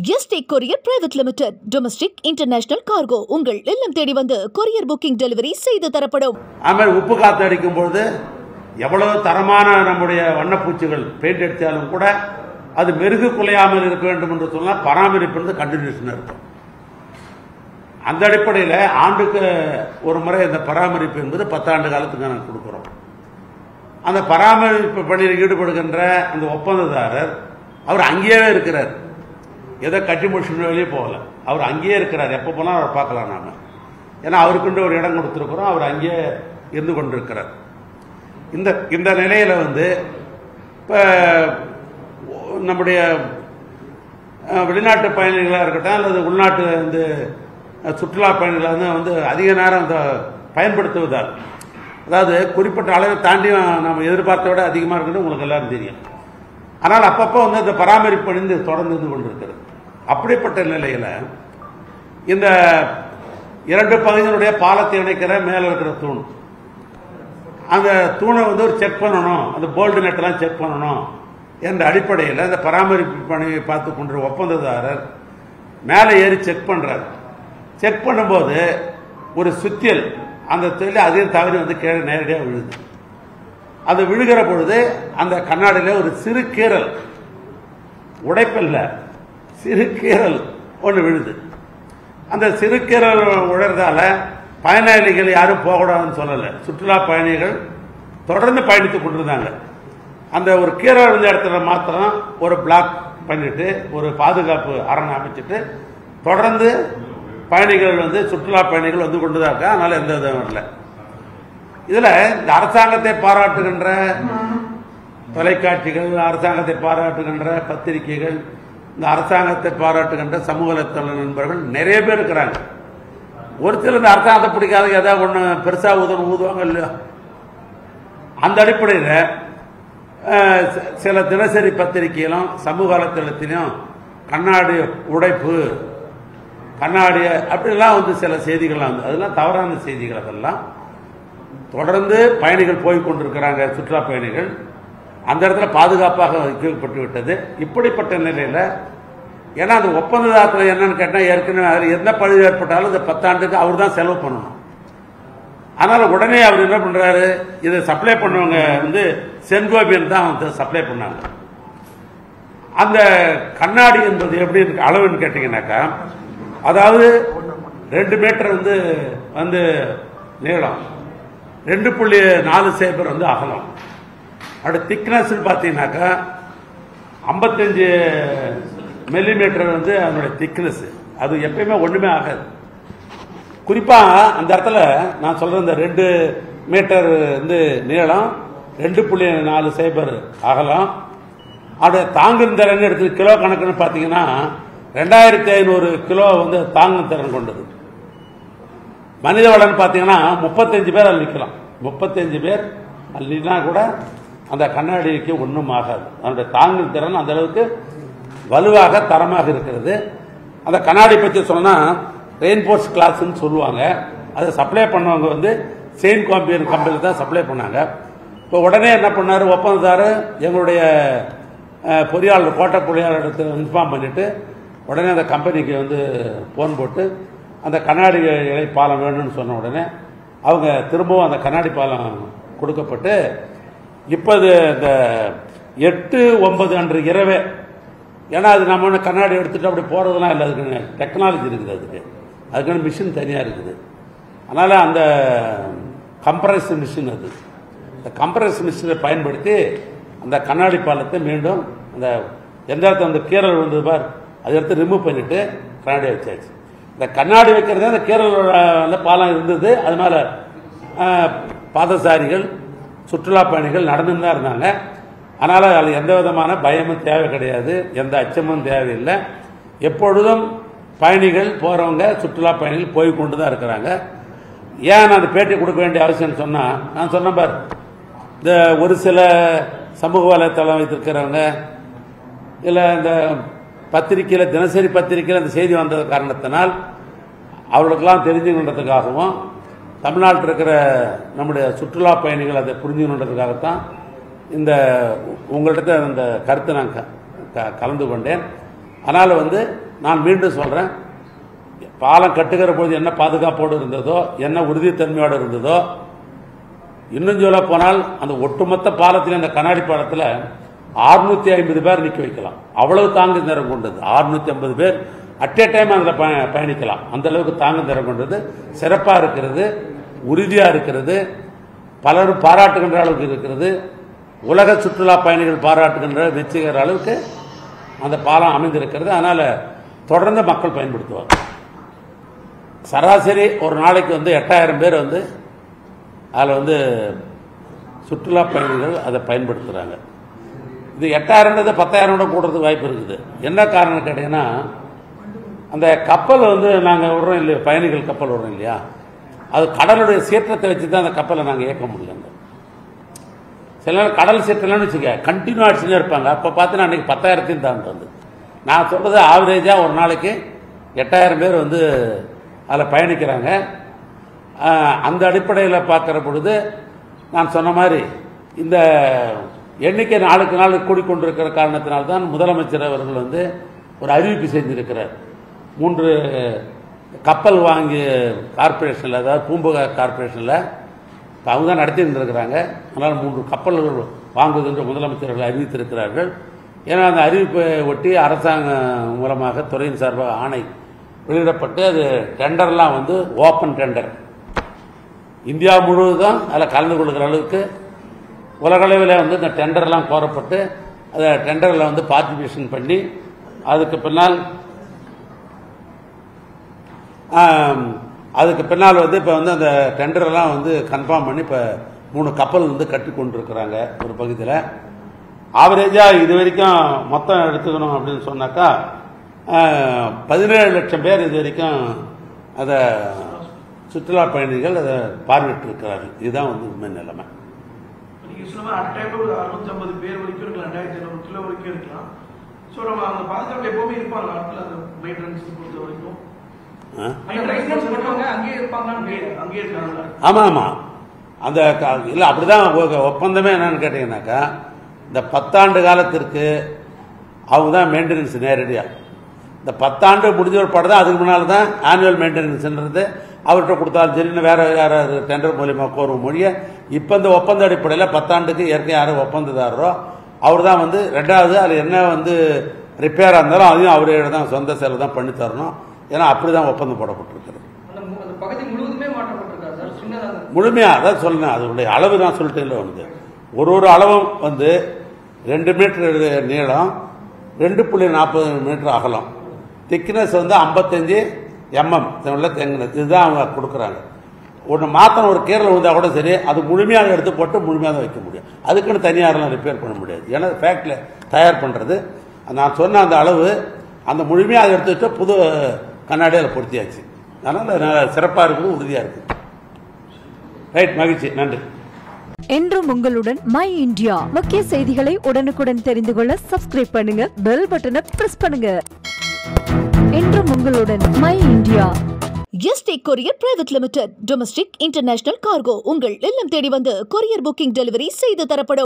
Yesterday courier private limited domestic international cargo உங்கள் இல்லம் தேடி வந்து கொரியர் புக்கிங் டெலிவரி செய்து தரப்படும். ஆமாம், உப்பு காத்து அடிக்கும் பொழுது எவ்வளவு தரமான நம்முடைய வண்ணப்பூச்சிகள் பெயிண்ட் அடித்தாலும் கூட அது மெருகு குலையாமல் இருக்க வேண்டும் என்று சொன்னால் பராமரிப்பு கண்டினியூஷன் இருக்கும். அந்த அடிப்படையில் ஆண்டுக்கு ஒரு முறை இந்த பராமரிப்பு என்பது 10 ஆண்டு காலத்துக்கு நாங்கள் கொடுக்குறோம். அந்த பராமரிப்பு பணியில் ஈடுபடுகின்ற அந்த ஒப்பந்ததாரர் அவர் அங்கேயே இருக்கிறார். ஏதோ கட்டி முடிச்சுட்டு வெளியே போகல, அவர் அங்கேயே இருக்கிறார். எப்போ போனாலும் அவர் பார்க்கலாம் நாம. ஏன்னா அவருக்குண்டு ஒரு இடம் கொடுத்துருக்குறோம், அவர் அங்கேயே இருந்து கொண்டிருக்கிறார். இந்த நிலையில இப்போ நம்முடைய வெளிநாட்டு பயணிகளாக இருக்கட்டும் அல்லது உள்நாட்டு சுற்றுலா பயணிகளாக அதிக நேரம் பயன்படுத்துவதால், அதாவது குறிப்பிட்ட அளவை தாண்டி நம்ம எதிர்பார்த்த விட அதிகமாக இருக்கிறது உங்களுக்கு எல்லாரும் தெரியும். ஆனால் அப்பப்போ இந்த பராமரிப்பு பணி தொடர்ந்து இருந்து கொண்டிருக்கிறது. அப்படிப்பட்ட நிலையில் இந்த 2 பகுதியினுடைய பாலத்தை இணைக்கிற மேலே இருக்கிற தூண், அந்த தூணை ஒரு செக் பண்ணணும், அந்த போல்டு நெட்டெல்லாம் செக் பண்ணணும் என்ற அடிப்படையில் இந்த பராமரிப்பு பணியை பார்த்து கொண்ட ஒப்பந்ததாரர் மேலே ஏறி செக் பண்ணுறார். செக் பண்ணும்போது ஒரு சுத்தியல் அந்த தொழில் அதையும் தவறி கீழே நேரடியாக விழுது. அது விழுகிற பொழுது அந்த கண்ணாடியில் ஒரு சிறு கீறல், உடைப்பில்ல, சிறு கீறல் ஒன்று விழுது. அந்த சிறு கீறல் உழறதால பயனாளிகள் யாரும் போகக்கூடாதுன்னு சொல்லலை. சுற்றுலா பயணிகள் தொடர்ந்து பயணித்துக் கொண்டிருந்தாங்க. அந்த ஒரு கீறல் விழுந்த இடத்துல மாத்திரம் ஒரு பிளாக் பண்ணிட்டு ஒரு பாதுகாப்பு அரண் அமைச்சிட்டு தொடர்ந்து பயணிகள் சுற்றுலா பயணிகள் கொண்டுதான் இருக்காங்க. அதனால எந்த விதம் இல்லை. இதுல இந்த அரசாங்கத்தை பாராட்டுகின்ற தொலைக்காட்சிகள், அரசாங்கத்தை பாராட்டுகின்ற பத்திரிகைகள், இந்த அரசாங்கத்தை பாராட்டுகின்ற சமூக வலைத்தள நண்பர்கள் நிறைய பேர் இருக்கிறாங்க. ஒரு சில இந்த அரசாங்கத்தை பிடிக்காத ஏதாவது ஒன்று பெருசா ஊதுவாங்க இல்லையா. அந்த அடிப்படையில் சில தினசரி பத்திரிகையிலும் சமூக வலைத்தளத்திலும் கண்ணாடி உடைப்பு, கண்ணாடி அப்படிலாம் சில செய்திகள்லாம் அதெல்லாம் தவறான செய்திகள். அதெல்லாம் தொடர்ந்து பயணிகள் போய் கொண்டிருக்கிறாங்க. சுற்றுலா பயணிகள் அந்த இடத்துல பாதுகாப்பாக வைக்கப்பட்டு விட்டது. இப்படிப்பட்ட நிலையில் ஏன்னா அந்த ஒப்பந்ததாரத்தில் என்னன்னு கேட்டால் ஏற்கனவே எந்த பழுது ஏற்பட்டாலும் இந்த 10 ஆண்டுக்கு அவர் தான் செலவு பண்ணணும். அதனால உடனே அவர் என்ன பண்றாரு, இதை சப்ளை பண்ணவங்க சென்கோபியன் தான் சப்ளை பண்ணாங்க. அந்த கண்ணாடி என்பது எப்படி இருக்கு அளவுன்னு கேட்டீங்கன்னாக்கா, அதாவது 2 மீட்டர் நீளம், 2.4 சேபர் அகலம். அப்படி திக்னஸ் பார்த்தீங்கன்னாக்கா 55 மில்லிமீட்டர் அதனுடைய திக்னஸ். அது எப்பயுமே ஒண்ணுமே ஆகாது. குறிப்பா அந்த இடத்துல நான் சொல்ற இந்த 2 மீட்டர் நீளம், 2.4 சேபர் அகலம், அது தாங்கும் திறன் எடுத்து கிலோ கணக்குன்னு பார்த்தீங்கன்னா 2500 கிலோ தாங்கும் திறன் கொண்டது. மனித வளம் பார்த்தீங்கன்னா 35 பேர் அதில் நிற்கலாம். 35 பேர் அல்லா கூட அந்த கண்ணாடிக்கு ஒன்றும் ஆகாது. அதனுடைய தாங்கும் திறன் அந்த அளவுக்கு வலுவாக தரமாக இருக்கிறது. அந்த கண்ணாடி பற்றி சொன்னா ரெயின்போர்ஸ் கிளாஸ் சொல்லுவாங்க. அதை சப்ளை பண்ணவங்க செயின் கம்பெனி தான் சப்ளை பண்ணாங்க. இப்போ உடனே என்ன பண்ணாரு ஒப்பந்ததாரர், எங்களுடைய பொறியாளர் கோட்டை பொறியாளர் இன்ஃபார்ம் பண்ணிட்டு உடனே அந்த கம்பெனிக்கு போன் போட்டு அந்த கண்ணாடி இலை பாலம் வேணும்னு சொன்ன உடனே அவங்க திரும்பவும் அந்த கண்ணாடி பாலம் கொடுக்கப்பட்டு இப்போ இந்த 8-9 அன்று இரவே, ஏன்னா அது நம்ம கண்ணாடி எடுத்துட்டு அப்படி போறதுலாம் இல்லை, அதுக்கு டெக்னாலஜி இருக்குது, அதுக்கான மிஷின் தனியாக இருக்குது. அதனால அந்த கம்ப்ரஸ் மிஷின், அது இந்த கம்ப்ரஸ் மிஷினை பயன்படுத்தி அந்த கண்ணாடி பாலத்தை மீண்டும் அந்த எந்த இடத்துல அந்த கீரல் விழுந்தது பார் அதை எடுத்து ரிமூவ் பண்ணிட்டு கண்ணாடி வச்சாச்சு. இந்த கண்ணாடி வைக்கிறது அந்த கீரல் பாலம் இருந்தது. அதனால பாதசாரிகள், சுற்றுலா பயணிகள் நடந்து தான் இருந்தாங்க. அதனால அதில் எந்த விதமான பயமும் தேவை கிடையாது, எந்த அச்சமும் தேவையில்லை. எப்பொழுதும் பயணிகள் போறவங்க, சுற்றுலா பயணிகள் போய் கொண்டு தான் இருக்கிறாங்க. ஏன் நான் அந்த பேட்டி கொடுக்க வேண்டிய அவசியம் சொன்னா, நான் சொன்ன பார், இந்த ஒரு சில சமூக வலைத்தளம் வைத்திருக்கிறவங்க இல்லை இந்த பத்திரிகையில், தினசரி பத்திரிகையில் அந்த செய்தி வந்தது காரணத்தினால் அவர்களுக்கெல்லாம் தெரிஞ்சுக்கணுன்றதுக்காகவும், தமிழ்நாட்டில் இருக்கிற நம்முடைய சுற்றுலா பயணிகள் அதை புரிஞ்சுக்கணுன்றதுக்காகத்தான் இந்த உங்கள்கிட்ட அந்த கருத்தை நான் கலந்து கொண்டேன். அதனால் நான் மீண்டும் சொல்கிறேன், பாலம் கட்டுகிற போது என்ன பாதுகாப்போடு இருந்ததோ, என்ன உறுதித்தன்மையோடு இருந்ததோ, இன்னும் சொல்ல போனால் அந்த ஒட்டுமொத்த பாலத்தில், அந்த கண்ணாடி பாலத்தில் 650 பேர் நிற்க வைக்கலாம். அவ்வளவு தாங்கு திறம் கொண்டது. 650 பேர் அட் ஏ டைம் அதில் பயணிக்கலாம். அந்த அளவுக்கு தாங்கு திறம் கொண்டது. சிறப்பாக இருக்கிறது, உறுதியாக இருக்கிறது, பலரும் பாராட்டுகின்ற அளவுக்கு இருக்கிறது. உலக சுற்றுலா பயணிகள் பாராட்டுகின்ற மெச்சுகிற அளவுக்கு அந்த பாலம் அமைந்திருக்கிறது. அதனால் தொடர்ந்து மக்கள் பயன்படுத்துவாங்க. சராசரி ஒரு நாளைக்கு 8000 பேர் அதில் சுற்றுலா பயணிகள் அதை பயன்படுத்துகிறாங்க. இது 8000 10,000 கூடுறதுக்கு வாய்ப்பு இருக்குது. என்ன காரணம் கேட்டீங்கன்னா, அந்த கப்பல் நாங்கள் விடுறோம் இல்லையா, பயணிகள் கப்பல் விடுறோம் இல்லையா, அது கடலுடைய சீற்றத்தை வச்சு தான் அந்த கப்பலை நாங்கள் இயக்க முடியல. சில நேரம் கடல் சீற்றம்னு வச்சுக்க கண்டினியூ அடிச்சுனே இருப்பாங்க. அப்போ பார்த்தீங்கன்னா அன்றைக்கி 10,000 தாண்டி நான் சொல்கிறது ஆவரேஜாக ஒரு நாளைக்கு 8000 பேர் அதில் பயணிக்கிறாங்க. அந்த அடிப்படையில் பார்க்குற பொழுது நான் சொன்ன மாதிரி இந்த எண்ணிக்கை நாளுக்கு நாள் கூடிக்கொண்டிருக்கிற காரணத்தினால்தான் முதலமைச்சர் அவர்கள் ஒரு அறிவிப்பு செஞ்சிருக்கிறார். 3 கப்பல் வாங்கி கார்பரேஷனில், அதாவது பூம்புகார் கார்பரேஷனில் அவங்க தான் நடத்திட்டு இருக்கிறாங்க. அதனால் 3 கப்பல்கள் வாங்குவது என்று முதலமைச்சர்கள் அறிவித்திருக்கிறார்கள். ஏன்னா அந்த அறிவிப்பை ஒட்டி அரசாங்கம் மூலமாக துறையின் சார்பாக ஆணை வெளியிடப்பட்டு அது டெண்டர்லாம் ஓப்பன் டெண்டர், இந்தியா முழுவதும் அதில் கலந்து கொள்கிற அளவுக்கு உலகளவில் இந்த டெண்டர்லாம் கோரப்பட்டு அதை டெண்டரில் பார்ட்டிசிபேஷன் பண்ணி அதுக்கு பின்னால் இப்போ அந்த டெண்டரெல்லாம் கன்ஃபார்ம் பண்ணி இப்போ 3 கப்பல் கட்டி கொண்டிருக்கிறாங்க ஒரு பகுதியில். ஆவரேஜாக இது வரைக்கும் மொத்தம் எடுத்துக்கணும் அப்படின்னு சொன்னாக்கா 17 லட்சம் பேர் இது வரைக்கும் அதை சுற்றுலா பயணிகள் அதை பார்வையிட்டு இருக்கிறார்கள். இதுதான் உண்மை நிலைமை. ஆமா ஆமா, அந்த இல்லை அப்படிதான் ஒப்பந்தமே என்னன்னு கேட்டீங்கன்னாக்கா, இந்த 10 ஆண்டு காலத்திற்கு அவங்க தான் மெயின்டெனன்ஸ் நேரடியாக. இந்த 10 ஆண்டு முடிஞ்ச ஒரு படம் தான், அதுக்கு முன்னால் தான் ஆனுவல் மெயின்டெனன்ஸ்ன்றது அவர்கிட்ட கொடுத்தாலும் சரின்னு வேற யாராவது டெண்டர் மூலியமாக கோரும் மொழியை. இப்போ இந்த ஒப்பந்த அடிப்படையில் 10 ஆண்டுக்கு ஏற்கனவே யாரும் ஒப்பந்ததாரரோ அவர் தான் ரெண்டாவது அதில் என்ன ரிப்பேராக இருந்தாலும் அதையும் அவரே தான் சொந்த செலவு தான் பண்ணி தரணும். ஏன்னா அப்படி தான் ஒப்பந்தம் போடப்பட்டிருக்கிறது. முழுமையாக அதான் சொல்லணும். அதனுடைய அளவு தான் சொல்லிட்டு இல்லை. ஒரு அளவும் 2 மீட்டர் நீளம், 2.40 மீட்டர் அகலம், திக்னஸ் 55 mm தேங்கினது. இதுதான் அவங்க கொடுக்குறாங்க. ஒன்று மாத்திரம் ஒரு கீரல் விழுந்தா கூட சரி, அது முழுமையாக எடுத்து போட்டு முழுமையாக தான் வைக்க முடியும். அதுக்குன்னு தனியாரெலாம் ரிப்பேர் பண்ண முடியாது. ஏன்னா ஃபேக்ட்ரியில் தயார் பண்ணுறது நான் சொன்ன அந்த அளவு, அந்த முழுமையாக அதை எடுத்து வச்சா புது கண்ணாடியில் பொருத்தியாச்சு. அதனால் சிறப்பாக இருக்குது, உறுதியாக இருக்குது. ரைட், மகிழ்ச்சி, நன்றி. என்றும் உங்களுடன் மை இந்தியா. முக்கிய செய்திகளை உடனுக்குடன் தெரிந்து கொள்ள சப்ஸ்கிரைப் பண்ணுங்க, பெல் பட்டனை பிரஸ் பண்ணுங்க. என்றும் உங்களுடன் my India. Yesterday courier private limited. Domestic international cargo உங்கள் இல்லம் தேடி வந்து கொரியர் புக்கிங் டெலிவரி செய்து தரப்படும்.